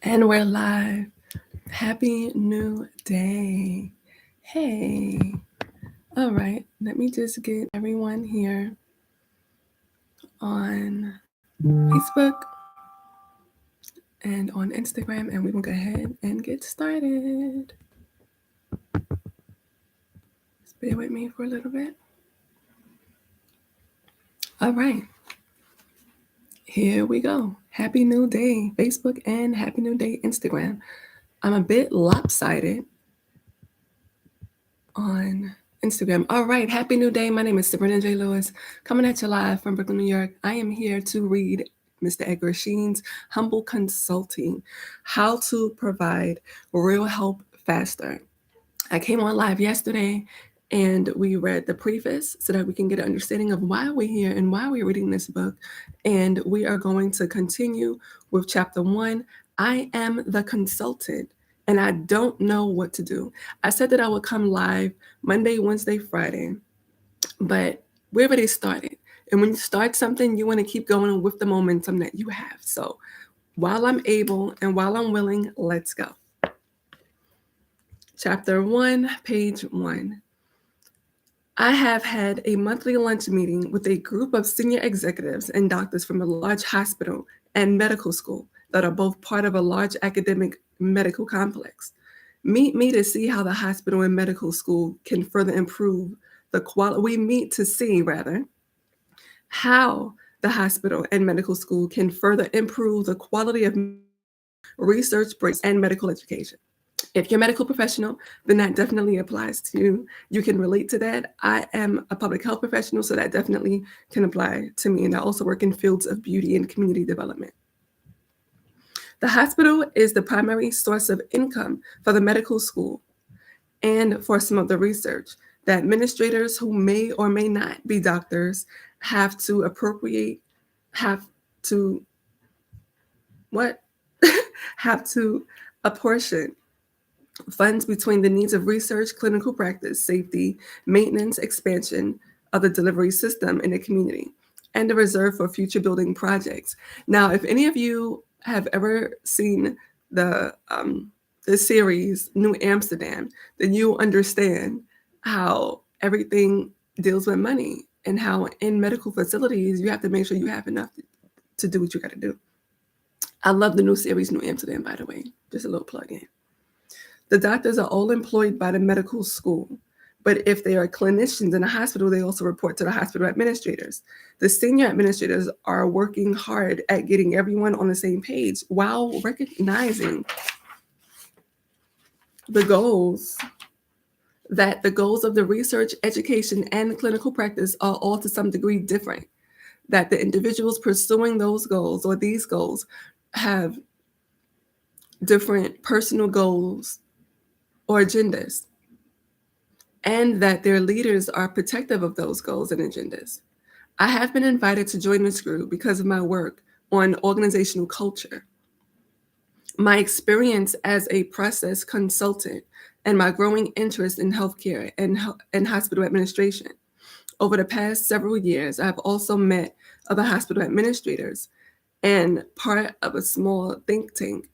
And we're live. Happy new day. Hey. All right. Let me just get everyone here on Facebook and on Instagram, and we will go ahead and get started. Just bear with me for a little bit. All right. Here we go. Happy new day, Facebook, and happy new day, Instagram. I'm a bit lopsided on Instagram. All right, happy new day. My name is Sabrina J. Lewis, coming at you live from Brooklyn, New York. I am here to read Mr. Edgar Schein's Humble Consulting, How to Provide Real Help Faster. I came on live yesterday and we read the preface so that we can get an understanding of why we're here and why we're reading this book. And we are going to continue with chapter 1. I am the consultant and I don't know what to do. I said that I would come live Monday, Wednesday, Friday, but we already started. And when you start something, you want to keep going with the momentum that you have. So while I'm able and while I'm willing, let's go. Chapter 1, page 1. I have had a monthly lunch meeting with a group of senior executives and doctors from a large hospital and medical school that are both part of a large academic medical complex. Meet me to see how the hospital and medical school can further improve the quality. We meet to see, rather, how the hospital and medical school can further improve the quality of research breaks and medical education. If you're a medical professional, then that definitely applies to you. You can relate to that. I am a public health professional, so that definitely can apply to me. And I also work in fields of beauty and community development. The hospital is the primary source of income for the medical school and for some of the research. The administrators who may or may not be doctors have to appropriate, have to, what? have to apportion funds between the needs of research, clinical practice, safety, maintenance, expansion of the delivery system in the community, and the reserve for future building projects. Now, if any of you have ever seen the series New Amsterdam, then you understand how everything deals with money and how in medical facilities you have to make sure you have enough to do what you got to do. I love the new series New Amsterdam, by the way. Just a little plug in. The doctors are all employed by the medical school, but if they are clinicians in a hospital, they also report to the hospital administrators. The senior administrators are working hard at getting everyone on the same page while recognizing the goals of the research, education, and clinical practice are all to some degree different. That the individuals pursuing those goals or these goals have different personal goals or agendas, and that their leaders are protective of those goals and agendas. I have been invited to join this group because of my work on organizational culture, my experience as a process consultant, and my growing interest in healthcare and hospital administration. Over the past several years, I've also met other hospital administrators and part of a small think tank,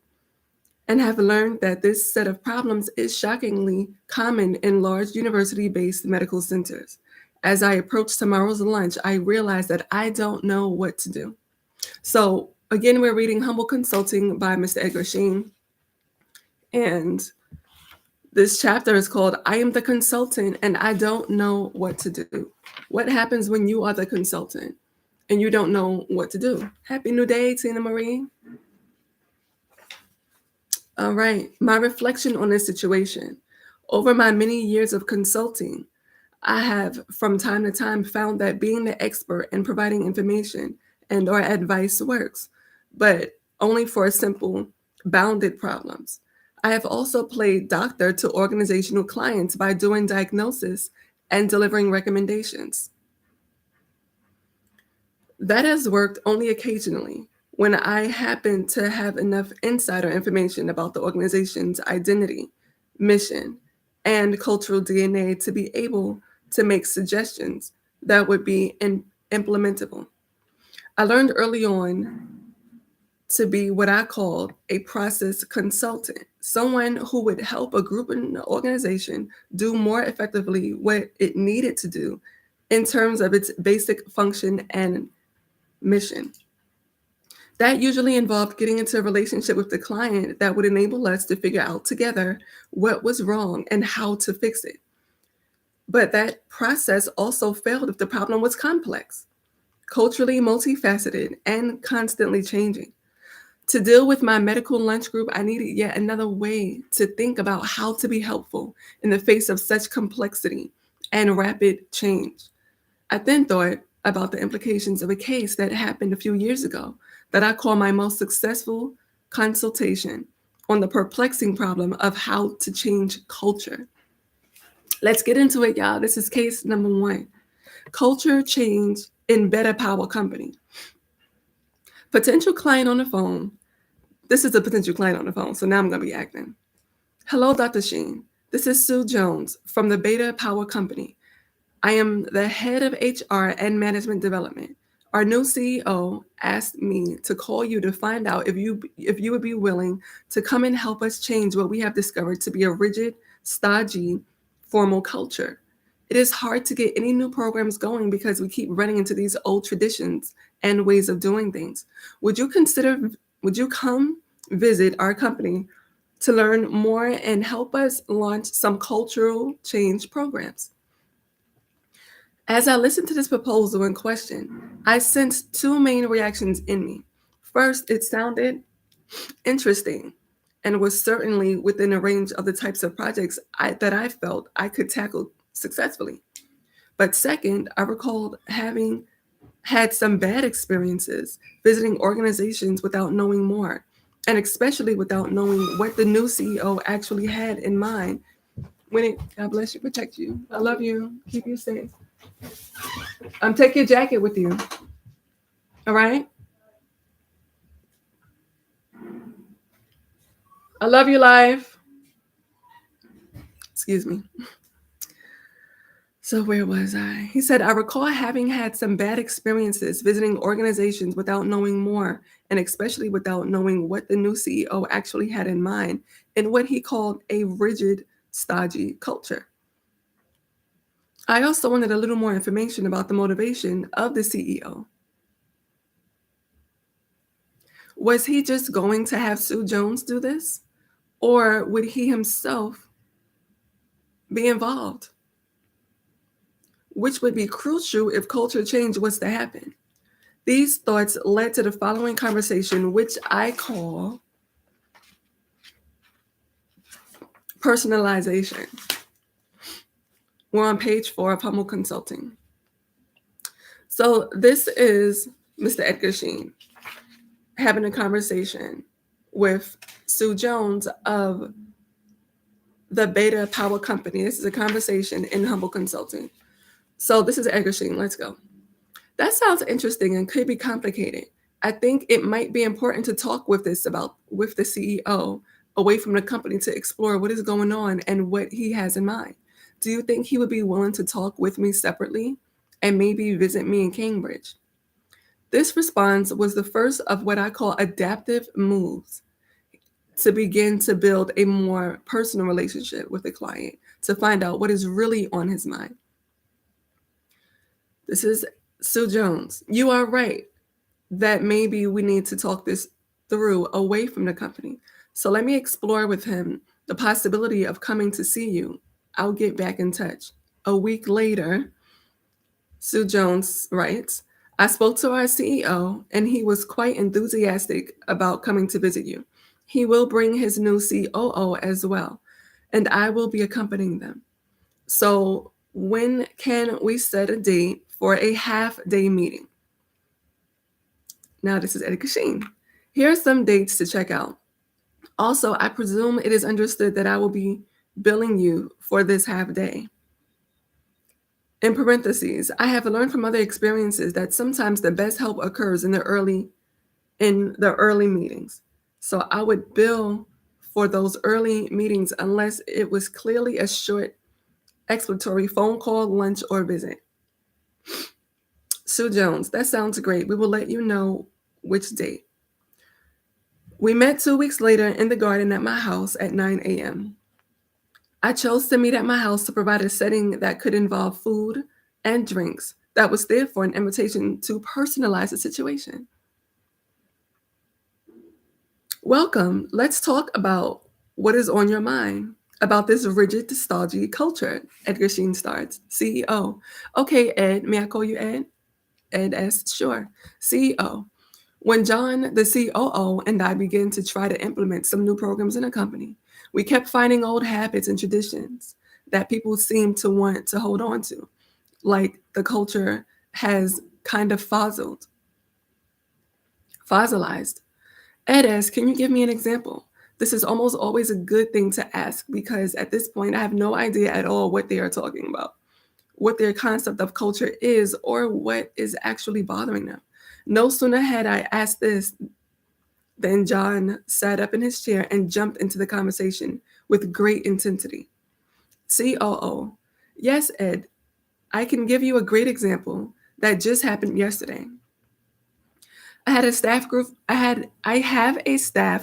and have learned that this set of problems is shockingly common in large university-based medical centers. As I approach tomorrow's lunch, I realize that I don't know what to do. So again, we're reading Humble Consulting by Mr. Edgar Schein. And this chapter is called I Am the Consultant and I Don't Know What to Do. What happens when you are the consultant and you don't know what to do? Happy New Day, Tina Marie. All right, my reflection on this situation. Over my many years of consulting, I have from time to time found that being the expert in providing information and or advice works, but only for simple, bounded problems. I have also played doctor to organizational clients by doing diagnosis and delivering recommendations. That has worked only occasionally when I happen to have enough insider information about the organization's identity, mission, and cultural DNA to be able to make suggestions that would be implementable. I learned early on to be what I called a process consultant, someone who would help a group and organization do more effectively what it needed to do in terms of its basic function and mission. That usually involved getting into a relationship with the client that would enable us to figure out together what was wrong and how to fix it. But that process also failed if the problem was complex, culturally multifaceted, and constantly changing. To deal with my medical lunch group, I needed yet another way to think about how to be helpful in the face of such complexity and rapid change. I then thought about the implications of a case that happened a few years ago that I call my most successful consultation on the perplexing problem of how to change culture. Let's get into it, y'all. This is case number one: culture change in Better Power Company. Potential client on the phone. This is a potential client on the phone, so now I'm going to be acting. Hello, Dr. Schein. This is Sue Jones from the Beta Power Company. I am the head of HR and management development. Our new CEO asked me to call you to find out if you would be willing to come and help us change what we have discovered to be a rigid, stodgy, formal culture. It is hard to get any new programs going because we keep running into these old traditions and ways of doing things. Would you come visit our company to learn more and help us launch some cultural change programs? As I listened to this proposal in question, I sensed two main reactions in me. First, it sounded interesting and was certainly within the range of the types of projects that I felt I could tackle successfully. But second, I recalled having had some bad experiences visiting organizations without knowing more, and especially without knowing what the new CEO actually had in mind when it, God bless you, protect you. I love you. Keep you safe. Take your jacket with you. All right. I love you, life. Excuse me. So where was I? He said, I recall having had some bad experiences visiting organizations without knowing more, and especially without knowing what the new CEO actually had in mind in what he called a rigid, stodgy culture. I also wanted a little more information about the motivation of the CEO. Was he just going to have Sue Jones do this? Or would he himself be involved? Which would be crucial if culture change was to happen. These thoughts led to the following conversation, which I call personalization. We're on page 4 of Humble Consulting. So this is Mr. Edgar Schein having a conversation with Sue Jones of the Beta Power Company. This is a conversation in Humble Consulting. So this is Edgar Schein. Let's go. That sounds interesting and could be complicated. I think it might be important to talk with the CEO away from the company to explore what is going on and what he has in mind. Do you think he would be willing to talk with me separately and maybe visit me in Cambridge? This response was the first of what I call adaptive moves to begin to build a more personal relationship with the client to find out what is really on his mind. This is Sue Jones. You are right that maybe we need to talk this through away from the company. So let me explore with him the possibility of coming to see you. I'll get back in touch. A week later, Sue Jones writes, I spoke to our CEO and he was quite enthusiastic about coming to visit you. He will bring his new COO as well, and I will be accompanying them. So when can we set a date for a half-day meeting? Now this is Edgar Schein. Here are some dates to check out. Also, I presume it is understood that I will be billing you for this half day. In parentheses, I have learned from other experiences that sometimes the best help occurs in the early meetings. So I would bill for those early meetings unless it was clearly a short exploratory phone call, lunch, or visit. Sue Jones, that sounds great. We will let you know which date. We met 2 weeks later in the garden at my house at 9 a.m. I chose to meet at my house to provide a setting that could involve food and drinks that was therefore an invitation to personalize the situation. Welcome. Let's talk about what is on your mind about this rigid nostalgia culture. Edgar Schein starts, CEO. Okay, Ed, may I call you Ed? Ed asks, sure. CEO. When John, the COO, and I began to try to implement some new programs in the company, we kept finding old habits and traditions that people seem to want to hold on to, like the culture has kind of fossilized. Ed asks, can you give me an example? This is almost always a good thing to ask because at this point I have no idea at all what they are talking about, what their concept of culture is, or what is actually bothering them. No sooner had I asked this than John sat up in his chair and jumped into the conversation with great intensity. COO, yes, Ed, I can give you a great example that just happened yesterday. I have a staff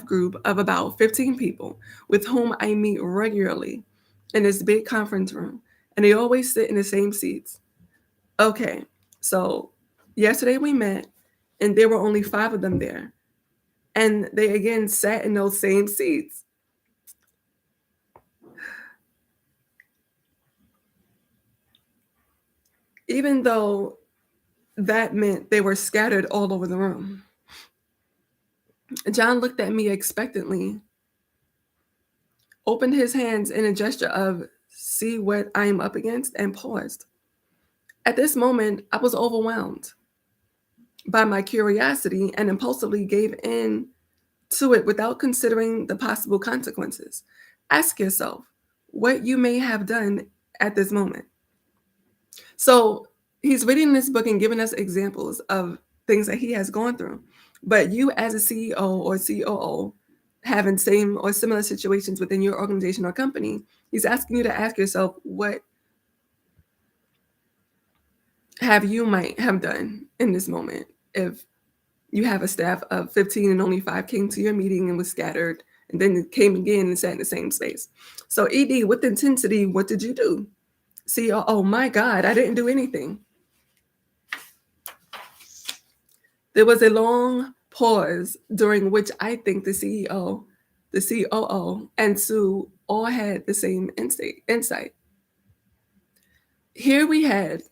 group of about 15 people with whom I meet regularly in this big conference room, and they always sit in the same seats. Okay, so yesterday we met, and there were only 5 of them there, and they again sat in those same seats. Even though that meant they were scattered all over the room. John looked at me expectantly, opened his hands in a gesture of, see what I am up against, and paused. At this moment, I was overwhelmed by my curiosity and impulsively gave in to it without considering the possible consequences. Ask yourself what you may have done at this moment. So he's reading this book and giving us examples of things that he has gone through. But you, as a CEO or COO, having same or similar situations within your organization or company, he's asking you to ask yourself, what have you might have done in this moment if you have a staff of 15 and only 5 came to your meeting and was scattered and then came again and sat in the same space. So ED, with intensity, what did you do? CEO, oh my God, I didn't do anything. There was a long pause during which I think the CEO, the COO, and Sue all had the same insight. Here we had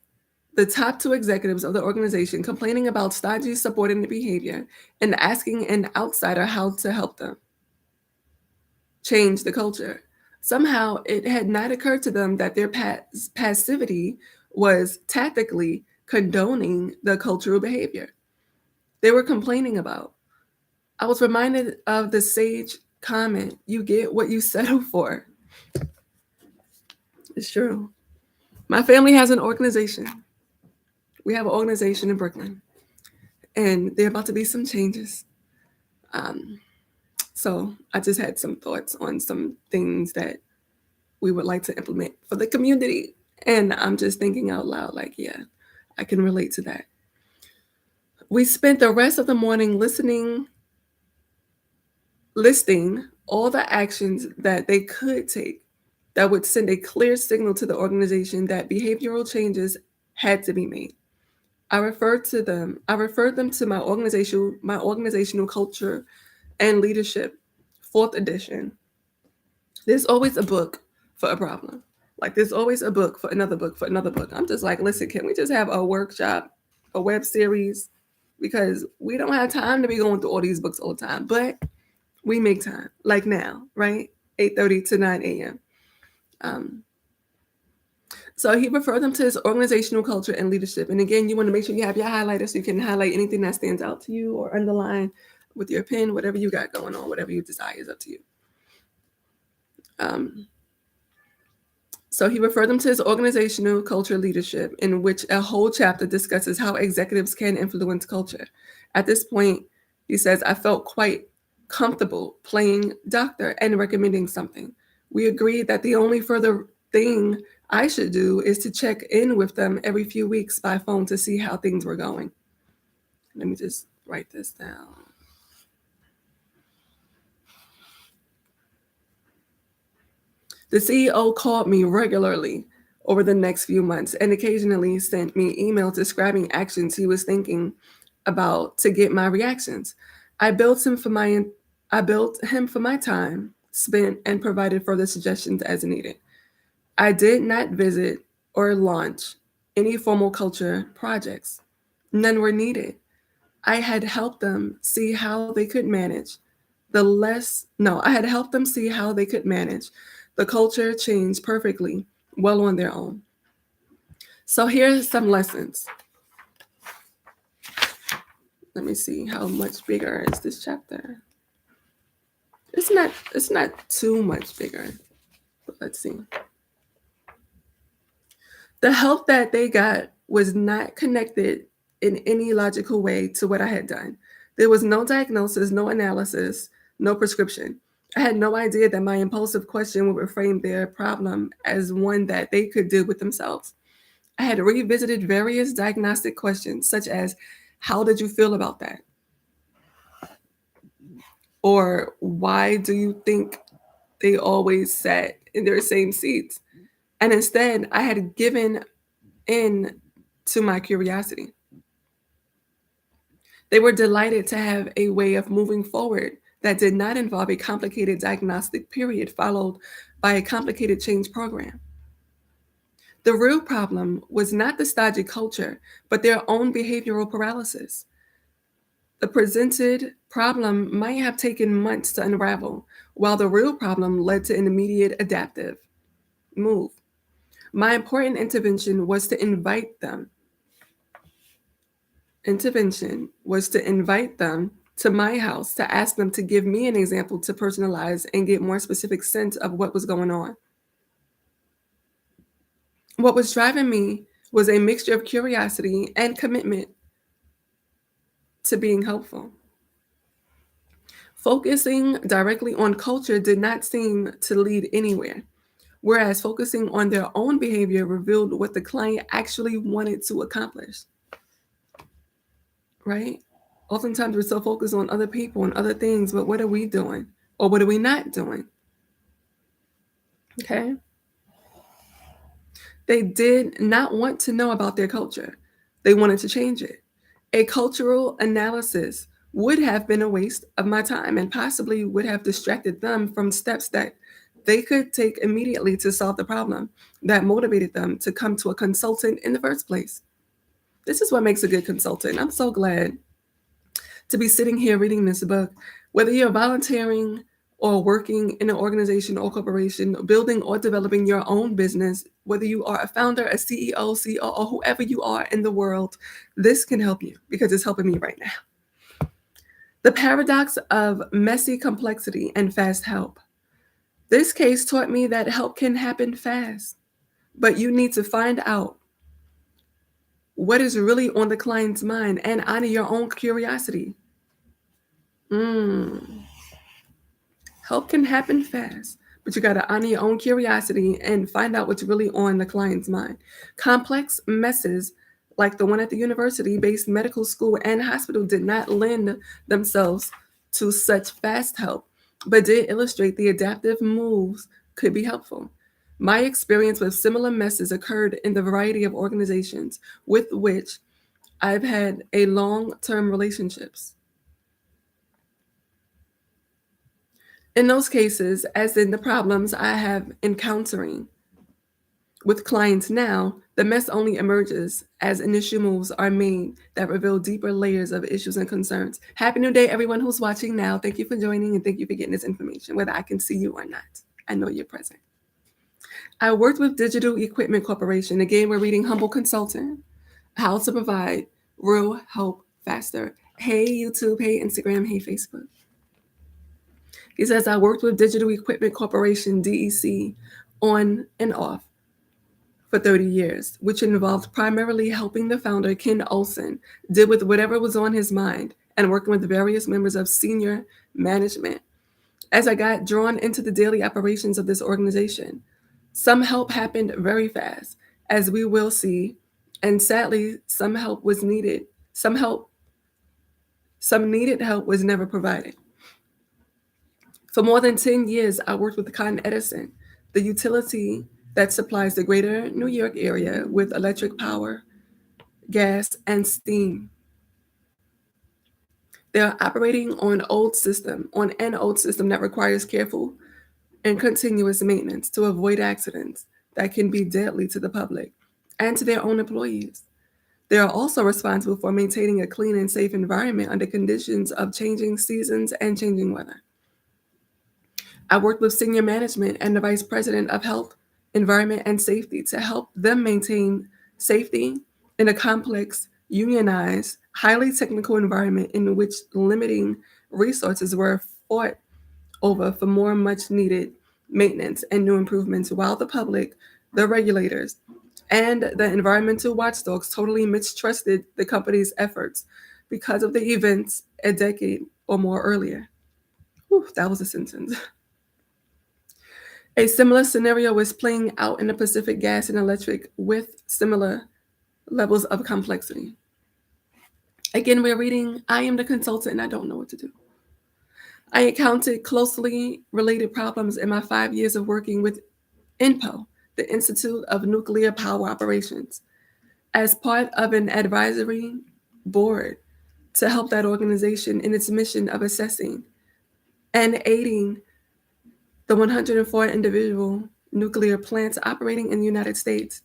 the top 2 executives of the organization complaining about stodgy subordinate behavior and asking an outsider how to help them change the culture. Somehow it had not occurred to them that their passivity was tactically condoning the cultural behavior they were complaining about. I was reminded of the sage comment, you get what you settle for. It's true. My family has an organization. We have an organization in Brooklyn, and there are about to be some changes. Um, so I just had some thoughts on some things that we would like to implement for the community. And I'm just thinking out loud, like, yeah, I can relate to that. We spent the rest of the morning listing all the actions that they could take that would send a clear signal to the organization that behavioral changes had to be made. I referred them to my organizational culture and leadership, 4th edition. There's always a book for a problem. Like there's always a book for another book for another book. I'm just like, listen, can we just have a workshop, a web series? Because we don't have time to be going through all these books all the time. But we make time, like now, right? 8:30 to 9 a.m. Um, so he referred them to his organizational culture and leadership. And again, you want to make sure you have your highlighter so you can highlight anything that stands out to you or underline with your pen, whatever you got going on, whatever you desire is up to you. Um, so he referred them to his organizational culture leadership, in which a whole chapter discusses how executives can influence culture. At this point, he says, I felt quite comfortable playing doctor and recommending something. We agreed that the only further thing I should do is to check in with them every few weeks by phone to see how things were going. Let me just write this down. The CEO called me regularly over the next few months and occasionally sent me emails describing actions he was thinking about to get my reactions. I built him for my I built him for my time spent and provided further suggestions as needed. I did not visit or launch any formal culture projects. None were needed. I had helped them see how they could manage I had helped them see how they could manage the culture change perfectly well on their own. So here's some lessons. Let me see how much bigger is this chapter. It's not too much bigger, but let's see. The help that they got was not connected in any logical way to what I had done. There was no diagnosis, no analysis, no prescription. I had no idea that my impulsive question would reframe their problem as one that they could deal with themselves. I had revisited various diagnostic questions, such as, how did you feel about that? Or why do you think they always sat in their same seats? And instead, I had given in to my curiosity. They were delighted to have a way of moving forward that did not involve a complicated diagnostic period followed by a complicated change program. The real problem was not the stodgy culture, but their own behavioral paralysis. The presented problem might have taken months to unravel, while the real problem led to an immediate adaptive move. My important intervention was to invite them to my house to ask them to give me an example to personalize and get more specific sense of what was going on. What was driving me was a mixture of curiosity and commitment to being helpful. Focusing directly on culture did not seem to lead anywhere, whereas focusing on their own behavior revealed what the client actually wanted to accomplish. Right? Oftentimes we're so focused on other people and other things, but what are we doing? Or what are we not doing? Okay? They did not want to know about their culture. They wanted to change it. A cultural analysis would have been a waste of my time and possibly would have distracted them from steps that they could take immediately to solve the problem that motivated them to come to a consultant in the first place. This is what makes a good consultant. I'm so glad to be sitting here reading this book. Whether you're volunteering or working in an organization or corporation, building or developing your own business, whether you are a founder, a CEO, CEO, or whoever you are in the world, this can help you because it's helping me right now. The paradox of messy complexity and fast help. This case taught me that help can happen fast, but you need to find out what is really on the client's mind and honor your own curiosity. Mm. Help can happen fast, but you got to honor your own curiosity and find out what's really on the client's mind. Complex messes like the one at the university based medical school and hospital did not lend themselves to such fast help, but did illustrate the adaptive moves could be helpful. My experience with similar messes occurred in the variety of organizations with which I've had a long-term relationships. In those cases, as in the problems I have encountering with clients now, the mess only emerges as initial moves are made that reveal deeper layers of issues and concerns. Happy New Day, everyone who's watching now. Thank you for joining and thank you for getting this information, whether I can see you or not. I know you're present. I worked with Digital Equipment Corporation. Again, we're reading Humble Consultant, How to Provide Real Help Faster. Hey, YouTube. Hey, Instagram. Hey, Facebook. He says, I worked with Digital Equipment Corporation, DEC, on and off for 30 years, which involved primarily helping the founder, Ken Olson, deal with whatever was on his mind and working with various members of senior management. As I got drawn into the daily operations of this organization, some help happened very fast, as we will see, and sadly, some help was needed. Some needed help was never provided. For more than 10 years, I worked with Con Edison, the utility that supplies the greater New York area with electric power, gas, and steam. They're operating on an old system that requires careful and continuous maintenance to avoid accidents that can be deadly to the public and to their own employees. They are also responsible for maintaining a clean and safe environment under conditions of changing seasons and changing weather. I worked with senior management and the vice president of health, environment, and safety to help them maintain safety in a complex, unionized, highly technical environment in which limiting resources were fought over for more much needed maintenance and new improvements, while the public, the regulators, and the environmental watchdogs totally mistrusted the company's efforts because of the events a decade or more earlier. Whew, that was a sentence. A similar scenario was playing out in the Pacific Gas and Electric with similar levels of complexity. Again, we're reading, I am the consultant and I don't know what to do. I encountered closely related problems in my 5 years of working with INPO, the Institute of Nuclear Power Operations, as part of an advisory board to help that organization in its mission of assessing and aiding the 104 individual nuclear plants operating in the United States.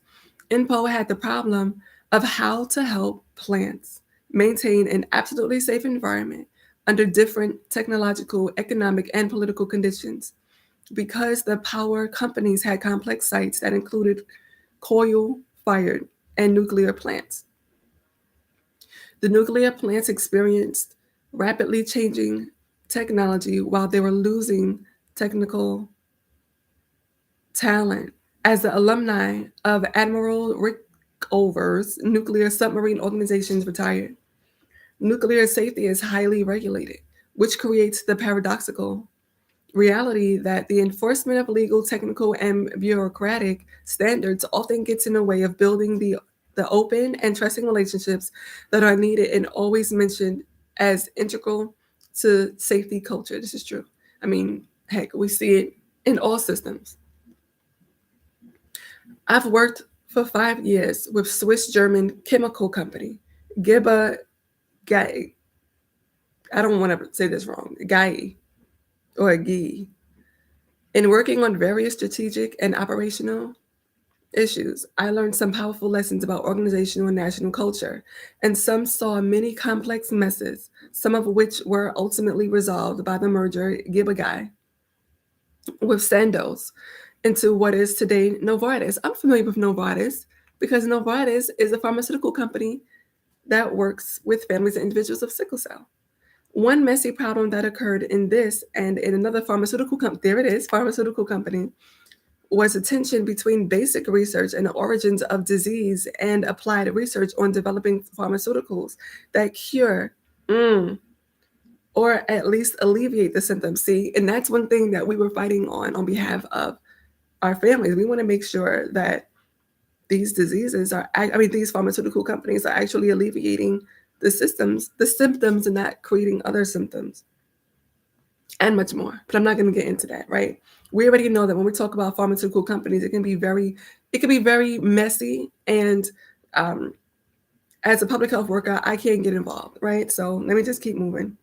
INPO had the problem of how to help plants maintain an absolutely safe environment under different technological, economic, and political conditions because the power companies had complex sites that included coal fired and nuclear plants. The nuclear plants experienced rapidly changing technology while they were losing technical talent. As the alumni of Admiral Rickover's nuclear submarine organizations retired, nuclear safety is highly regulated, which creates the paradoxical reality that the enforcement of legal, technical, and bureaucratic standards often gets in the way of building the open and trusting relationships that are needed and always mentioned as integral to safety culture. This is true. I mean, heck, we see it in all systems. I've worked for 5 years with Swiss German chemical company, Giba Gai. I don't want to say this wrong, Gai or Gai. In working on various strategic and operational issues, I learned some powerful lessons about organizational and national culture, and some saw many complex messes, some of which were ultimately resolved by the merger Gibagai with Sandoz into what is today Novartis. I'm familiar with Novartis because Novartis is a pharmaceutical company that works with families and individuals of sickle cell. One messy problem that occurred in this and in another pharmaceutical company, there it is, pharmaceutical company, was a tension between basic research and the origins of disease and applied research on developing pharmaceuticals that cure or at least alleviate the symptoms. See, and that's one thing that we were fighting on behalf of our families. We want to make sure that these diseases are, I mean, these pharmaceutical companies are actually alleviating the symptoms, and not creating other symptoms, and much more. But I'm not going to get into that, right? We already know that when we talk about pharmaceutical companies, it can be very messy, and as a public health worker, I can't get involved, right? So let me just keep moving.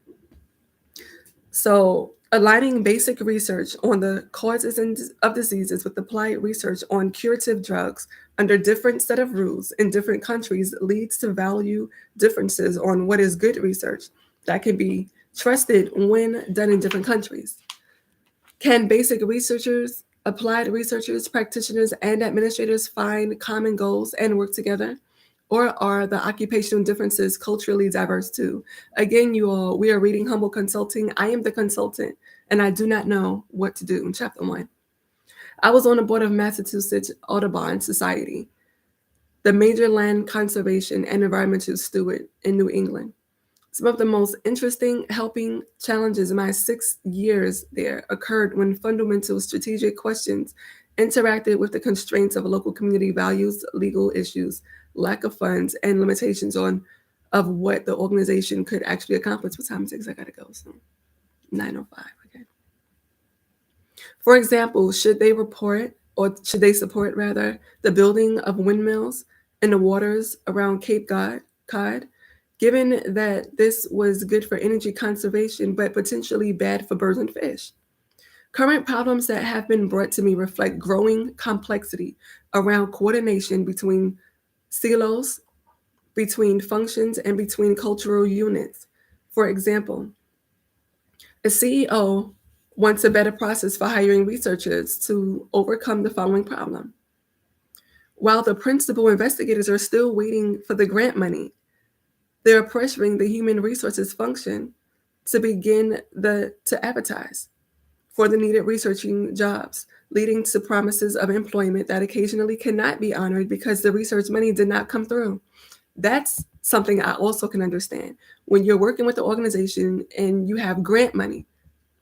So aligning basic research on the causes of diseases with applied research on curative drugs under different set of rules in different countries leads to value differences on what is good research that can be trusted when done in different countries. Can basic researchers, applied researchers, practitioners, and administrators find common goals and work together? Or are the occupational differences culturally diverse too? Again, you all, we are reading Humble Consulting. I am the consultant, and I do not know what to do in chapter 1. I was on the board of Massachusetts Audubon Society, the major land conservation and environmental steward in New England. Some of the most interesting helping challenges in my 6 years there occurred when fundamental strategic questions interacted with the constraints of local community values, legal issues, lack of funds, and limitations on of what the organization could actually accomplish. What time is it? I gotta go. So 9:05. Okay. For example, should they support rather, the building of windmills in the waters around Cod, given that this was good for energy conservation but potentially bad for birds and fish? Current problems that have been brought to me reflect growing complexity around coordination between silos, between functions, and between cultural units. For example, a CEO wants a better process for hiring researchers to overcome the following problem. While the principal investigators are still waiting for the grant money, they are pressuring the human resources function to begin to advertise for the needed researching jobs, leading to promises of employment that occasionally cannot be honored because the research money did not come through. That's something I also can understand. When you're working with the organization and you have grant money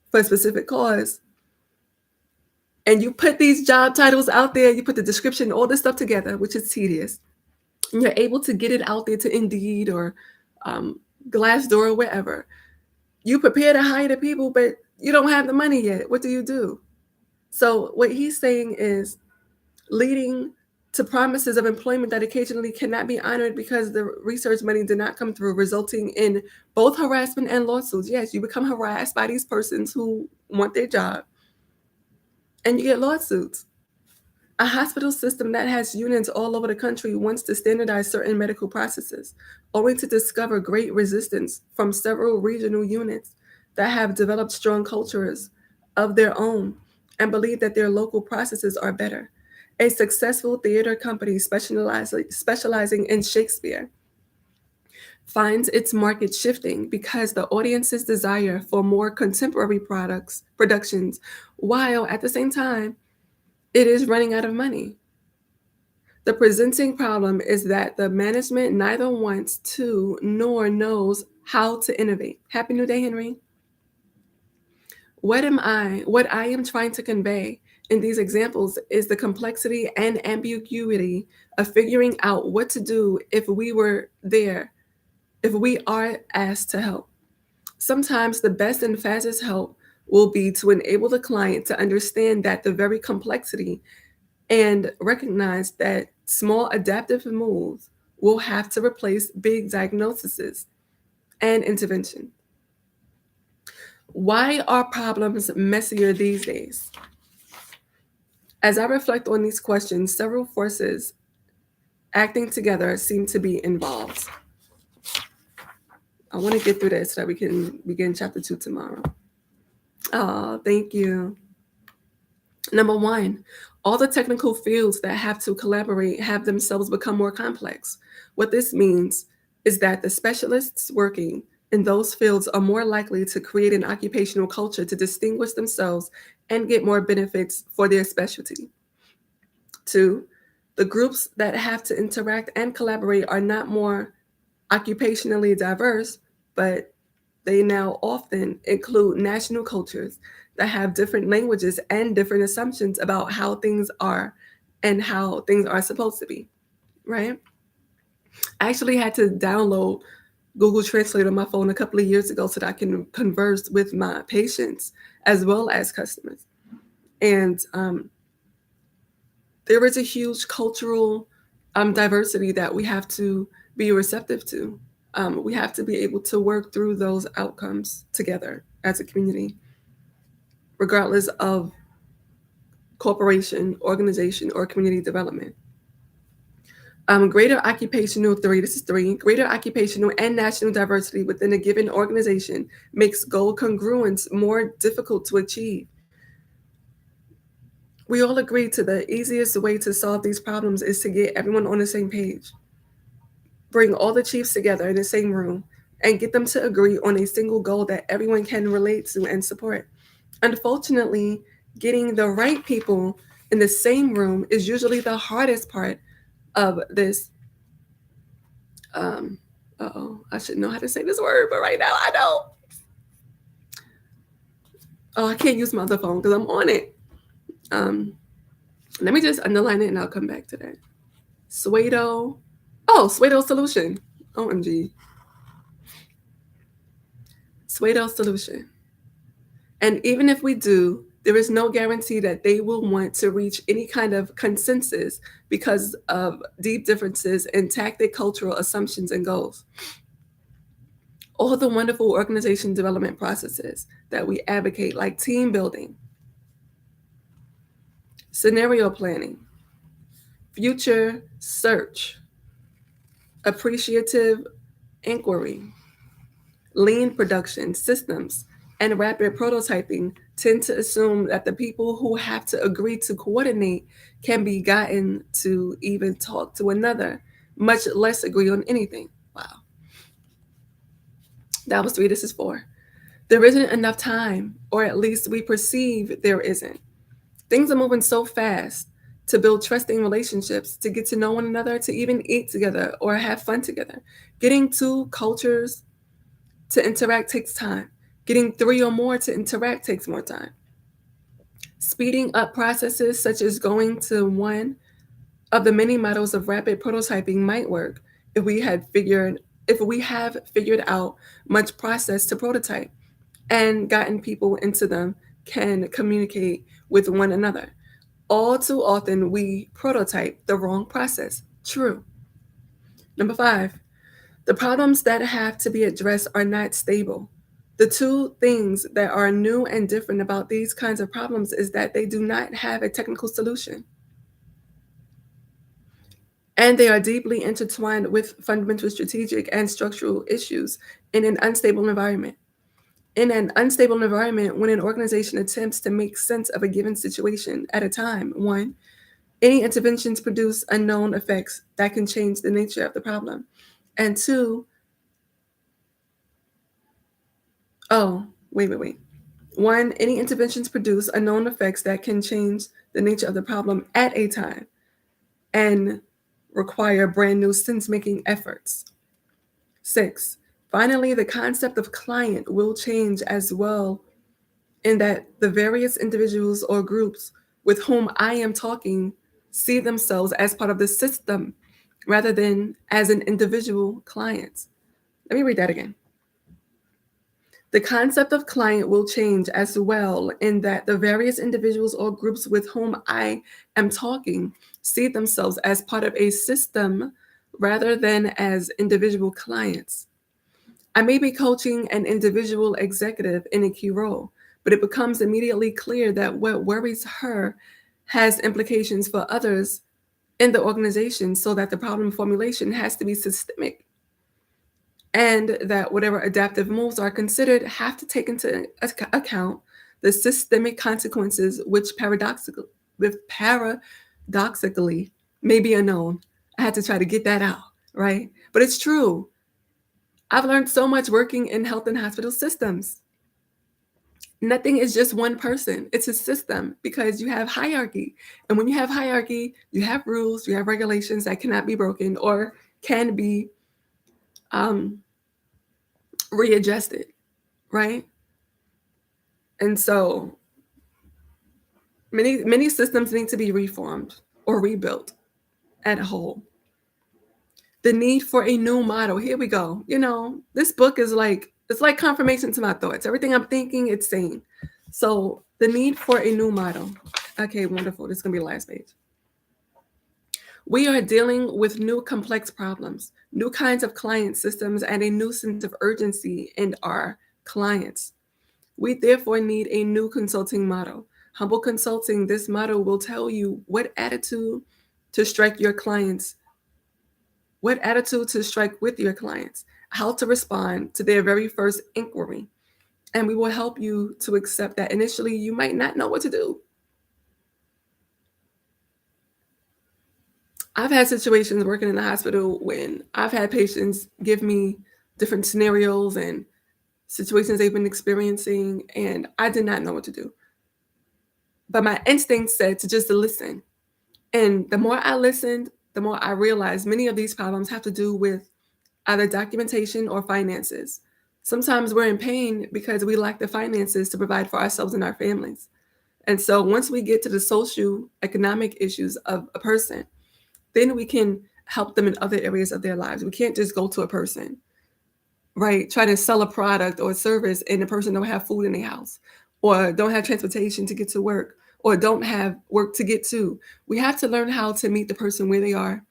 for a specific cause, and you put these job titles out there, you put the description, all this stuff together, which is tedious, and you're able to get it out there to Indeed or um, Glassdoor or wherever. You prepare to hire the people, but you don't have the money yet. What do you do? So what he's saying is leading to promises of employment that occasionally cannot be honored because the research money did not come through, resulting in both harassment and lawsuits. Yes, you become harassed by these persons who want their job, and you get lawsuits. A hospital system that has units all over the country wants to standardize certain medical processes, only to discover great resistance from several regional units that have developed strong cultures of their own and believe that their local processes are better. A successful theater company specializing in Shakespeare finds its market shifting because the audience's desire for more contemporary productions, while at the same time it is running out of money. The presenting problem is that the management neither wants to nor knows how to innovate. Happy New Day, Henry. What I am trying to convey in these examples is the complexity and ambiguity of figuring out what to do if we were there, if we are asked to help. Sometimes the best and fastest help will be to enable the client to understand that the very complexity and recognize that small adaptive moves will have to replace big diagnoses and intervention. Why are problems messier these days? As I reflect on these questions, several forces acting together seem to be involved. I want to get through this so that we can begin chapter 2 tomorrow. Oh, thank you. Number one, all the technical fields that have to collaborate have themselves become more complex. What this means is that the specialists working in those fields are more likely to create an occupational culture to distinguish themselves and get more benefits for their specialty. Two, the groups that have to interact and collaborate are not more occupationally diverse, but they now often include national cultures that have different languages and different assumptions about how things are and how things are supposed to be, right? I actually had to download Google Translate on my phone a couple of years ago so that I can converse with my patients as well as customers. And there is a huge cultural diversity that we have to be receptive to. We have to be able to work through those outcomes together as a community, regardless of corporation, organization, or community development. Greater occupational three, this is three, greater occupational and national diversity within a given organization makes goal congruence more difficult to achieve. We all agree to the easiest way to solve these problems is to get everyone on the same page. Bring all the chiefs together in the same room and get them to agree on a single goal that everyone can relate to and support. Unfortunately, getting the right people in the same room is usually the hardest part of this. I should know how to say this word, but right now I don't. Oh, I can't use my other phone because I'm on it. Um, Let me just underline it and I'll come back to that. Pseudo. Oh, pseudo solution. OMG. Pseudo solution. And even if we do There is no guarantee that they will want to reach any kind of consensus because of deep differences in tactic, cultural assumptions, and goals. All the wonderful organization development processes that we advocate, like team building, scenario planning, future search, appreciative inquiry, lean production systems, and rapid prototyping tend to assume that the people who have to agree to coordinate can be gotten to even talk to another, much less agree on anything. Wow. That was three. This is four. There isn't enough time, or at least we perceive there isn't. Things are moving so fast to build trusting relationships, to get to know one another, to even eat together or have fun together. Getting two cultures to interact takes time. Getting three or more to interact takes more time. Speeding up processes, such as going to one of the many models of rapid prototyping, might work if we had figured if we have figured out much process to prototype and gotten people into them can communicate with one another. All too often, we prototype the wrong process. True. Number five, the problems that have to be addressed are not stable. The two things that are new and different about these kinds of problems is that they do not have a technical solution, and they are deeply intertwined with fundamental strategic and structural issues in an unstable environment. In an unstable environment, when an organization attempts to make sense of a given situation at a time, one, any interventions produce unknown effects that can change the nature of the problem. And two, oh, wait. One, any interventions produce unknown effects that can change the nature of the problem at a time and require brand new sense making efforts. Six, finally, the concept of client will change as well, in that the various individuals or groups with whom I am talking see themselves as part of the system rather than as an individual client. Let me read that again. The concept of client will change as well, in that the various individuals or groups with whom I am talking see themselves as part of a system rather than as individual clients. I may be coaching an individual executive in a key role, but it becomes immediately clear that what worries her has implications for others in the organization, so that the problem formulation has to be systemic, and that whatever adaptive moves are considered have to take into account the systemic consequences, which paradoxically may be unknown. I had to try to get that out, right? But it's true. I've learned so much working in health and hospital systems. Nothing is just one person, it's a system, because you have hierarchy. And when you have hierarchy, you have rules, you have regulations that cannot be broken or can be um, readjusted, right? And so many systems need to be reformed or rebuilt at a whole. The need for a new model. Here we go. This book is like, it's like confirmation to my thoughts. Everything I'm thinking, it's saying. So the need for a new model. Okay, wonderful. This is gonna be the last page. We are dealing with new complex problems, new kinds of client systems, and a new sense of urgency in our clients. We therefore need a new consulting model. Humble consulting, this model will tell you what attitude to strike your clients, what attitude to strike with your clients, how to respond to their very first inquiry. And we will help you to accept that initially you might not know what to do. I've had situations working in the hospital when I've had patients give me different scenarios and situations they've been experiencing, and I did not know what to do. But my instinct said to just listen. And the more I listened, the more I realized many of these problems have to do with either documentation or finances. Sometimes we're in pain because we lack the finances to provide for ourselves and our families. And so once we get to the social economic issues of a person, then we can help them in other areas of their lives. We can't just go to a person, right? Try to sell a product or a service and the person don't have food in their house. or don't have transportation to get to work, or don't have work to get to. We have to learn how to meet the person where they are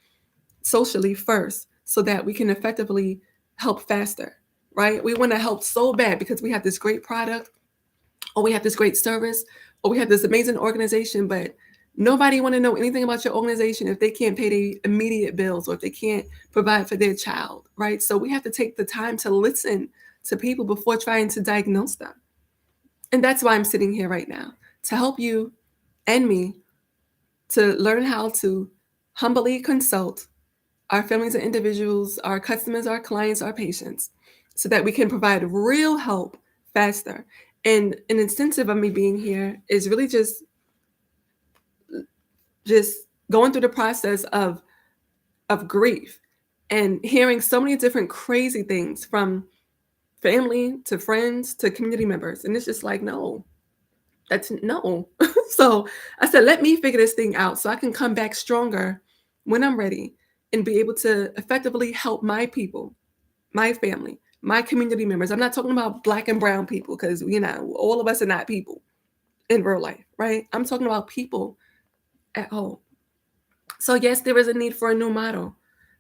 socially first so that we can effectively help faster, right? We want to help so bad because we have this great product, or we have this great service, or we have this amazing organization, but nobody want to know anything about your organization if they can't pay their immediate bills or if they can't provide for their child, right? So we have to take the time to listen to people before trying to diagnose them. And that's why I'm sitting here right now, to help you and me to learn how to humbly consult our families and individuals, our customers, our clients, our patients, so that we can provide real help faster. And an incentive of me being here is really just going through the process of grief and hearing so many different crazy things from family to friends to community members. And it's just like, no, that's no. So I said, let me figure this thing out so I can come back stronger when I'm ready and be able to effectively help my people, my family, my community members. I'm not talking about black and brown people because, all of us are not people in real life, right? I'm talking about people at home. So, yes, there is a need for a new model.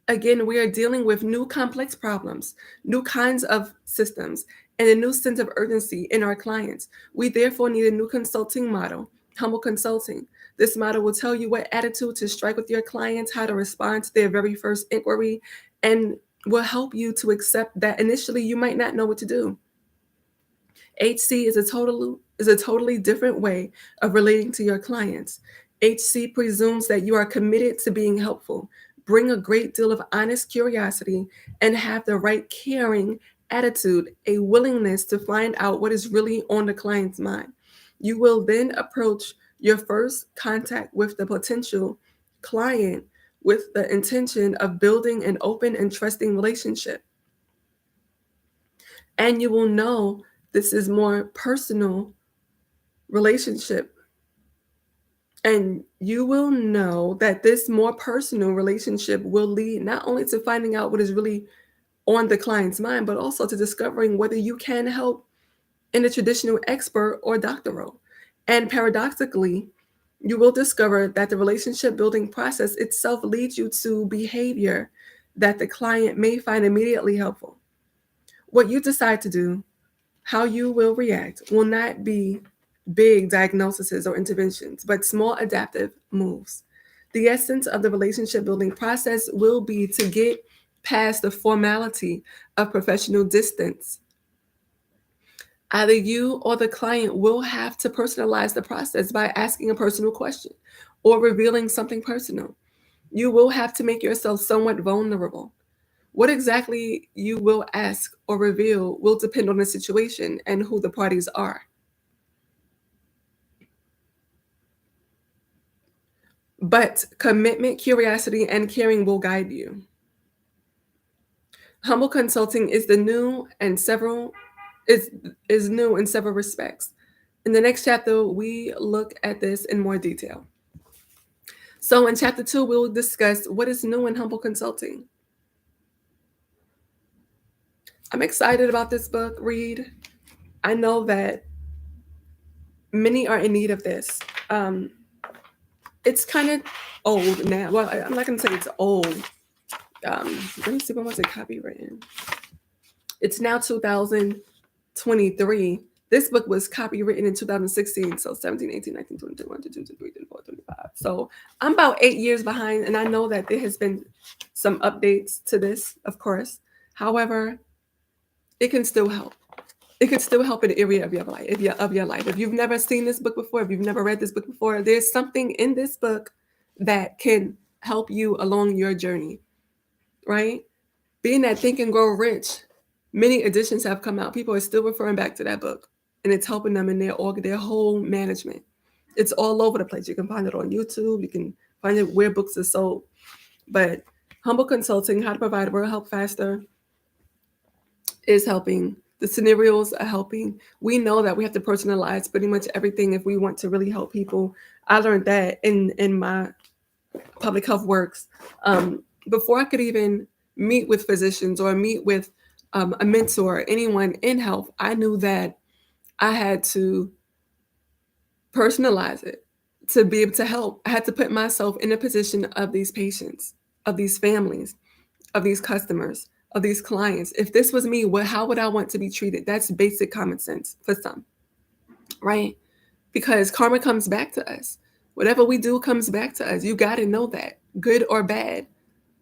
Again, we are dealing with new complex problems, new kinds of systems, and a new sense of urgency in our clients. We therefore need a new consulting model, humble consulting. This model will tell you what attitude to strike with your clients, how to respond to their very first inquiry, and will help you to accept that initially you might not know what to do. HC is a totally different way of relating to your clients. HC presumes that you are committed to being helpful, bring a great deal of honest curiosity, and have the right caring attitude, a willingness to find out what is really on the client's mind. You will then approach your first contact with the potential client with the intention of building an open and trusting relationship. And you will know this is more personal relationship. And you will know that this more personal relationship will lead not only to finding out what is really on the client's mind, but also to discovering whether you can help in a traditional expert or doctor role. And paradoxically, you will discover that the relationship building process itself leads you to behavior that the client may find immediately helpful. What you decide to do, how you will react, will not be big diagnoses or interventions, but small adaptive moves. The essence of the relationship building process will be to get past the formality of professional distance. Either you or the client will have to personalize the process by asking a personal question or revealing something personal. You will have to make yourself somewhat vulnerable. What exactly you will ask or reveal will depend on the situation and who the parties are. But commitment, curiosity, and caring will guide you. Humble consulting is the new and several is new in several respects. In the next chapter, we look at this in more detail. So in chapter 2, we'll discuss what is new in humble consulting. I'm excited about this book, Read. I know that many are in need of this. It's kind of old now. Well, I'm not going to say it's old. Let me see, when was it copywritten? It's now 2023. This book was copywritten in 2016, so 17, 18, 19, 20, 21, 22, 23, 24, 25. So I'm about 8 years behind, and I know that there has been some updates to this, of course. However, it can still help. It could still help in the area of your life. If you've never seen this book before, if you've never read this book before, there's something in this book that can help you along your journey, right? Being that Think and Grow Rich, many editions have come out. People are still referring back to that book, and it's helping them in their whole management. It's all over the place. You can find it on YouTube. You can find it where books are sold. But Humble Consulting, How to Provide Real Help Faster, is helping. The scenarios are helping. We know that we have to personalize pretty much everything if we want to really help people. I learned that in my public health works. Before I could even meet with physicians or meet with, a mentor, anyone in health, I knew that I had to personalize it to be able to help. I had to put myself in the position of these patients, of these families, of these customers, of these clients. If this was me, how would I want to be treated? That's basic common sense for some, right? Because karma comes back to us. Whatever we do comes back to us. You got to know that, good or bad,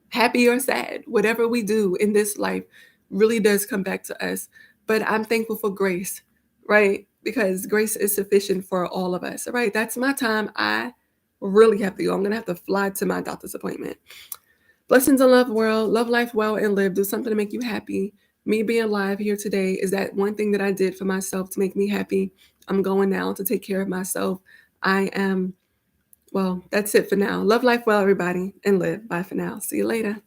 happy or sad, whatever we do in this life really does come back to us. But I'm thankful for grace, right? Because grace is sufficient for all of us. All right, that's my time. I really have to go. I'm going to have to fly to my doctor's appointment. Blessings and love, world. Love life well and live. Do something to make you happy. Me being live here today is that one thing that I did for myself to make me happy. I'm going now to take care of myself. Well, that's it for now. Love life well, everybody, and live. Bye for now. See you later.